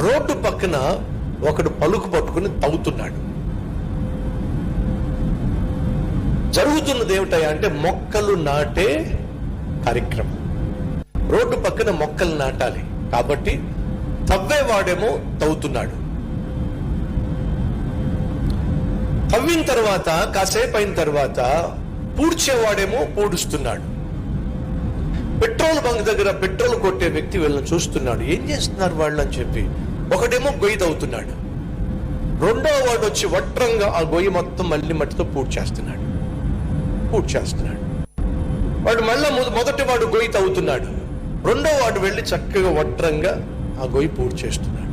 Road పక్కన ఒకడు పలుకు పట్టుకుని తవ్వుతున్నాడు. జరుగుతున్నది ఏమిటయా అంటే మొక్కలు నాటే కార్యక్రమం. రోడ్డు పక్కన మొక్కలు నాటాలి కాబట్టి తవ్వేవాడేమో తవ్వుతున్నాడు. తవ్విన తర్వాత కాసేపు అయిన తర్వాత పూడ్చేవాడేమో పూడుస్తున్నాడు. పెట్రోల్ బంక్ దగ్గర పెట్రోల్ కొట్టే వ్యక్తి వీళ్ళని చూస్తున్నాడు, ఏం చేస్తున్నారు వాళ్ళు అని చెప్పి. ఒకడేమో గొయ్యి తవ్వుతున్నాడు, రెండో వాడు వచ్చి వట్రంగా ఆ గొయ్యి మొత్తం మళ్ళీ మట్టితో పూడ్చేస్తున్నాడు. వాడు మళ్ళా మొదటి వాడు గొయ్యి తవ్వుతున్నాడు, రెండో వాడు వెళ్ళి చక్కగా వట్రంగా ఆ గొయ్యి పూడ్చేస్తున్నాడు.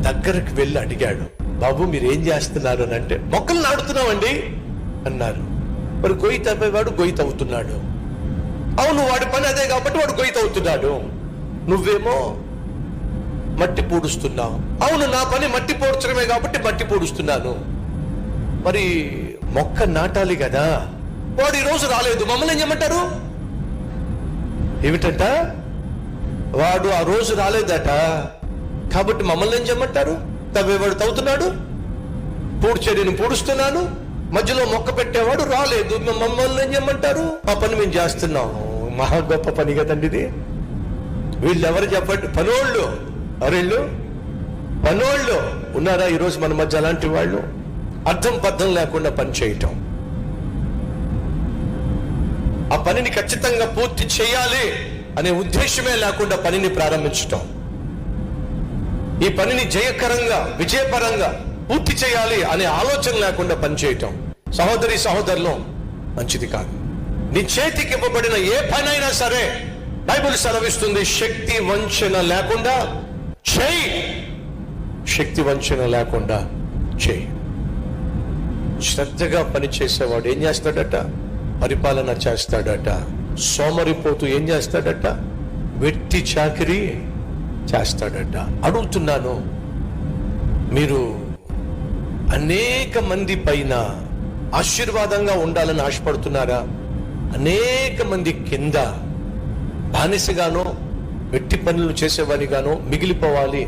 దగ్గరకు వెళ్ళి అడిగాడు, బాబు మీరు ఏం చేస్తున్నారు అని అంటే, మొక్కలు నాడుతున్నామండి అన్నారు. మరి గొయ్యి తవ్వేవాడు గొయ్యి తవ్వుతున్నాడు. అవును, వాడి పని అదే కాబట్టి వాడు గొయ్యి తవ్వుతున్నాడు, నువ్వేమో మట్టి పూడుస్తున్నావు. అవును, నా పని మట్టి పూడ్చడమే కాబట్టి మట్టి పూడుస్తున్నాను. మరి మొక్క నాటాలి కదా, వాడు ఈరోజు రాలేదు, మమ్మల్ని ఏం చేయమంటారు? ఏమిటంట, వాడు ఆ రోజు రాలేదట కాబట్టి మమ్మల్ని ఏం చేయమంటారు? తవ్వేవాడు తవ్వుతున్నాడు, పూడ్చే నేను పూడుస్తున్నాను, మధ్యలో మొక్క పెట్టేవాడు రాలేదు, మమ్మల్ని ఏం చేయమంటారు? ఆ పని మేము చేస్తున్నాం. మహా గొప్ప పని కదండి ఇది. వీళ్ళు ఎవరు చెప్పండి? పనోళ్ళు. అరేళ్ళు పనోళ్ళు ఉన్నారా ఈరోజు మన మధ్య? అలాంటి వాళ్ళు అర్థం పద్ధం లేకుండా పని చేయటం, ఆ పనిని ఖచ్చితంగా పూర్తి చేయాలి అనే ఉద్దేశమే లేకుండా పనిని ప్రారంభించటం, ఈ పనిని జయకరంగా విజయపరంగా పూర్తి చేయాలి అనే ఆలోచన లేకుండా పనిచేయటం సహోదరి సహోదరులు మంచిది కాదు. నీ చేతికి ఇవ్వబడిన ఏ పనైనా సరే బైబిల్ సెలవిస్తుంది, శక్తి వంచన లేకుండా చేయి. శక్తి వంచన లేకుండా చేయి. శ్రద్ధగా పని చేసేవాడు ఏం చేస్తాడట? పరిపాలన చేస్తాడట. సోమరిపోతూ ఏం చేస్తాడట? వెట్టి చాకిరీ చేస్తాడట. అడుగుతున్నాను, మీరు అనేక మంది పైన ఆశీర్వాదంగా ఉండాలని ఆశపడుతున్నారా? అనేక మంది కింద బానిసగానో వెట్టి పనులు చేసేవాడిగానో మిగిలిపోవాలి